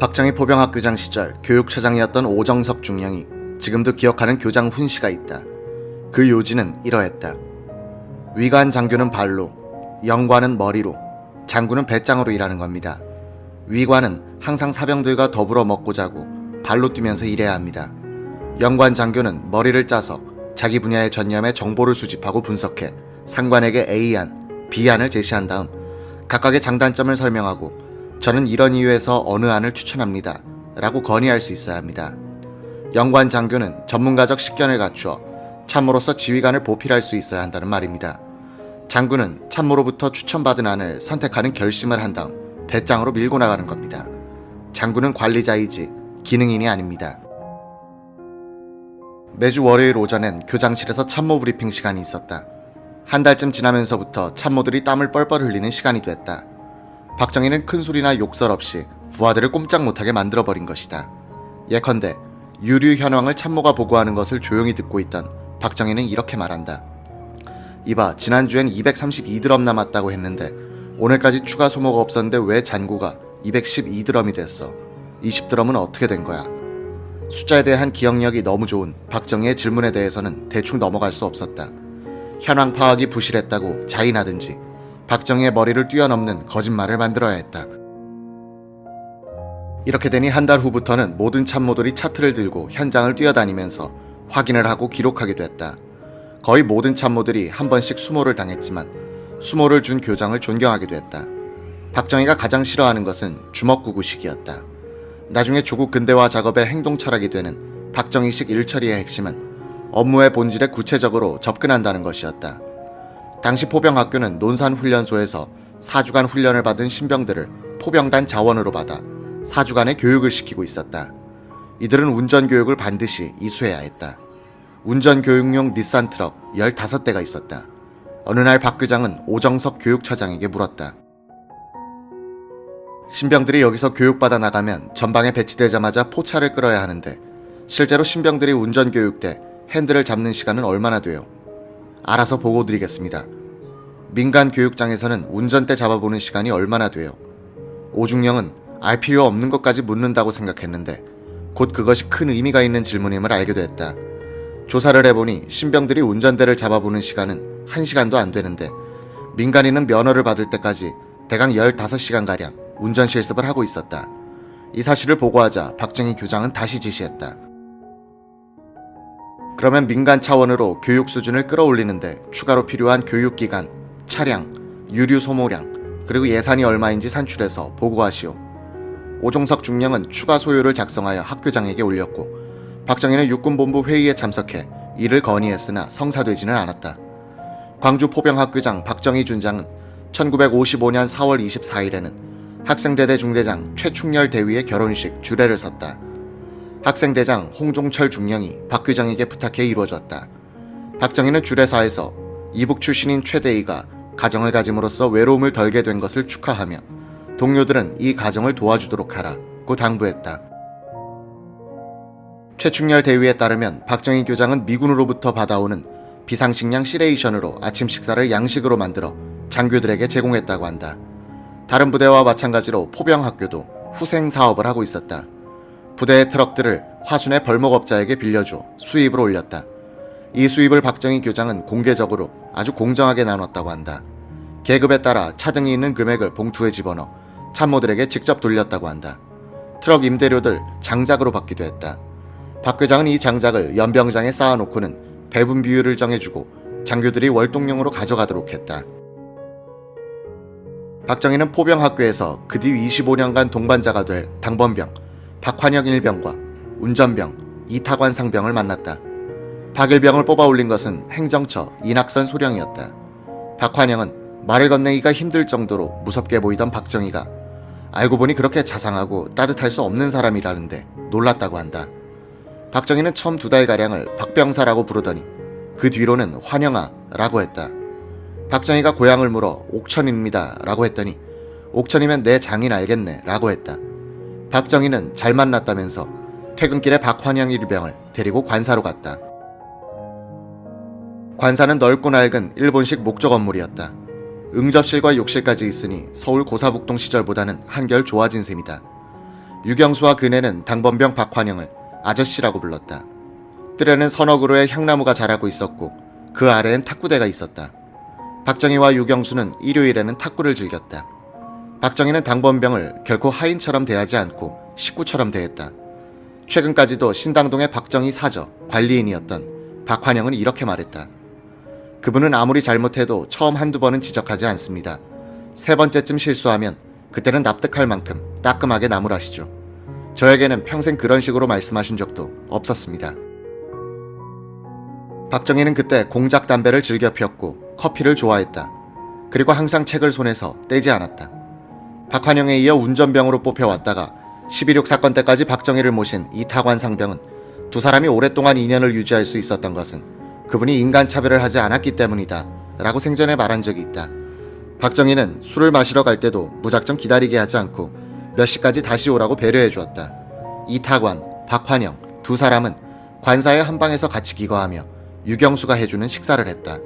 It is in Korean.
박정희 포병학교장 시절 교육처장이었던 오정석 중령이 지금도 기억하는 교장 훈시가 있다. 그 요지는 이러했다. 위관 장교는 발로, 영관은 머리로, 장군은 배짱으로 일하는 겁니다. 위관은 항상 사병들과 더불어 먹고 자고 발로 뛰면서 일해야 합니다. 영관 장교는 머리를 짜서 자기 분야에 전념해 정보를 수집하고 분석해 상관에게 A안, B안을 제시한 다음 각각의 장단점을 설명하고 저는 이런 이유에서 어느 안을 추천합니다 라고 건의할 수 있어야 합니다. 영관 장교는 전문가적 식견을 갖추어 참모로서 지휘관을 보필할 수 있어야 한다는 말입니다. 장군은 참모로부터 추천받은 안을 선택하는 결심을 한 다음 배짱으로 밀고 나가는 겁니다. 장군은 관리자이지 기능인이 아닙니다. 매주 월요일 오전엔 교장실에서 참모 브리핑 시간이 있었다. 한 달쯤 지나면서부터 참모들이 땀을 뻘뻘 흘리는 시간이 됐다. 박정희는 큰 소리나 욕설 없이 부하들을 꼼짝 못하게 만들어버린 것이다. 예컨대 유류 현황을 참모가 보고하는 것을 조용히 듣고 있던 박정희는 이렇게 말한다. 이봐, 지난주엔 232드럼 남았다고 했는데 오늘까지 추가 소모가 없었는데 왜 잔고가 212드럼이 됐어? 20드럼은 어떻게 된 거야? 숫자에 대한 기억력이 너무 좋은 박정희의 질문에 대해서는 대충 넘어갈 수 없었다. 현황 파악이 부실했다고 자인하든지 박정희의 머리를 뛰어넘는 거짓말을 만들어야 했다. 이렇게 되니 한 달 후부터는 모든 참모들이 차트를 들고 현장을 뛰어다니면서 확인을 하고 기록하게 됐다. 거의 모든 참모들이 한 번씩 수모를 당했지만 수모를 준 교장을 존경하게 됐다. 박정희가 가장 싫어하는 것은 주먹구구식이었다. 나중에 조국 근대화 작업의 행동 철학이 되는 박정희식 일처리의 핵심은 업무의 본질에 구체적으로 접근한다는 것이었다. 당시 포병학교는 논산훈련소에서 4주간 훈련을 받은 신병들을 포병단 자원으로 받아 4주간의 교육을 시키고 있었다. 이들은 운전교육을 반드시 이수해야 했다. 운전교육용 닛산 트럭 15대가 있었다. 어느 날 박 교장은 오정석 교육처장에게 물었다. 신병들이 여기서 교육받아 나가면 전방에 배치되자마자 포차를 끌어야 하는데 실제로 신병들이 운전교육 때 핸들을 잡는 시간은 얼마나 돼요? 알아서 보고 드리겠습니다. 민간 교육장에서는 운전대 잡아보는 시간이 얼마나 돼요? 오중령은 알 필요 없는 것까지 묻는다고 생각했는데 곧 그것이 큰 의미가 있는 질문임을 알게 됐다. 조사를 해보니 신병들이 운전대를 잡아보는 시간은 1시간도 안 되는데 민간인은 면허를 받을 때까지 대강 15시간가량 운전 실습을 하고 있었다. 이 사실을 보고하자 박정희 교장은 다시 지시했다. 그러면 민간 차원으로 교육 수준을 끌어올리는데 추가로 필요한 교육기간, 차량, 유류 소모량, 그리고 예산이 얼마인지 산출해서 보고하시오. 오종석 중령은 추가 소요를 작성하여 학교장에게 올렸고 박정희는 육군본부 회의에 참석해 이를 건의했으나 성사되지는 않았다. 광주 포병학교장 박정희 준장은 1955년 4월 24일에는 학생대대 중대장 최충렬 대위의 결혼식 주례를 섰다. 학생대장 홍종철 중령이 박 교장에게 부탁해 이루어졌다. 박정희는 주례사에서 이북 출신인 최 대위가 가정을 가짐으로써 외로움을 덜게 된 것을 축하하며 동료들은 이 가정을 도와주도록 하라고 당부했다. 최충렬 대위에 따르면 박정희 교장은 미군으로부터 받아오는 비상식량 시레이션으로 아침 식사를 양식으로 만들어 장교들에게 제공했다고 한다. 다른 부대와 마찬가지로 포병학교도 후생 사업을 하고 있었다. 부대의 트럭들을 화순의 벌목업자에게 빌려줘 수입을 올렸다. 이 수입을 박정희 교장은 공개적으로 아주 공정하게 나눴다고 한다. 계급에 따라 차등이 있는 금액을 봉투에 집어넣어 참모들에게 직접 돌렸다고 한다. 트럭 임대료들 장작으로 받기도 했다. 박 교장은 이 장작을 연병장에 쌓아놓고는 배분 비율을 정해주고 장교들이 월동용으로 가져가도록 했다. 박정희는 포병학교에서 그 뒤 25년간 동반자가 될 당번병 박환영 일병과 운전병 이타관 상병을 만났다. 박일병을 뽑아 올린 것은 행정처 이낙선 소령이었다. 박환영은 말을 건네기가 힘들 정도로 무섭게 보이던 박정희가 알고 보니 그렇게 자상하고 따뜻할 수 없는 사람이라는데 놀랐다고 한다. 박정희는 처음 2달가량을 박병사라고 부르더니 그 뒤로는 환영아라고 했다. 박정희가 고향을 물어 옥천입니다 라고 했더니 옥천이면 내 장인 알겠네 라고 했다. 박정희는 잘 만났다면서 퇴근길에 박환영 일병을 데리고 관사로 갔다. 관사는 넓고 낡은 일본식 목조 건물이었다. 응접실과 욕실까지 있으니 서울 고사북동 시절보다는 한결 좋아진 셈이다. 유경수와 그네는 당번병 박환영을 아저씨라고 불렀다. 뜰에는 서너 그루의 향나무가 자라고 있었고 그 아래엔 탁구대가 있었다. 박정희와 유경수는 일요일에는 탁구를 즐겼다. 박정희는 당번병을 결코 하인처럼 대하지 않고 식구처럼 대했다. 최근까지도 신당동의 박정희 사저 관리인이었던 박환영은 이렇게 말했다. 그분은 아무리 잘못해도 처음 한두 번은 지적하지 않습니다. 세 번째쯤 실수하면 그때는 납득할 만큼 따끔하게 나무라시죠. 저에게는 평생 그런 식으로 말씀하신 적도 없었습니다. 박정희는 그때 공작 담배를 즐겨 피웠고 커피를 좋아했다. 그리고 항상 책을 손에서 떼지 않았다. 박환영에 이어 운전병으로 뽑혀왔다가 11.6 사건 때까지 박정희를 모신 이타관 상병은 두 사람이 오랫동안 인연을 유지할 수 있었던 것은 그분이 인간차별을 하지 않았기 때문이다 라고 생전에 말한 적이 있다. 박정희는 술을 마시러 갈 때도 무작정 기다리게 하지 않고 몇 시까지 다시 오라고 배려해 주었다. 이타관, 박환영 두 사람은 관사의 한방에서 같이 기거하며 유경수가 해주는 식사를 했다.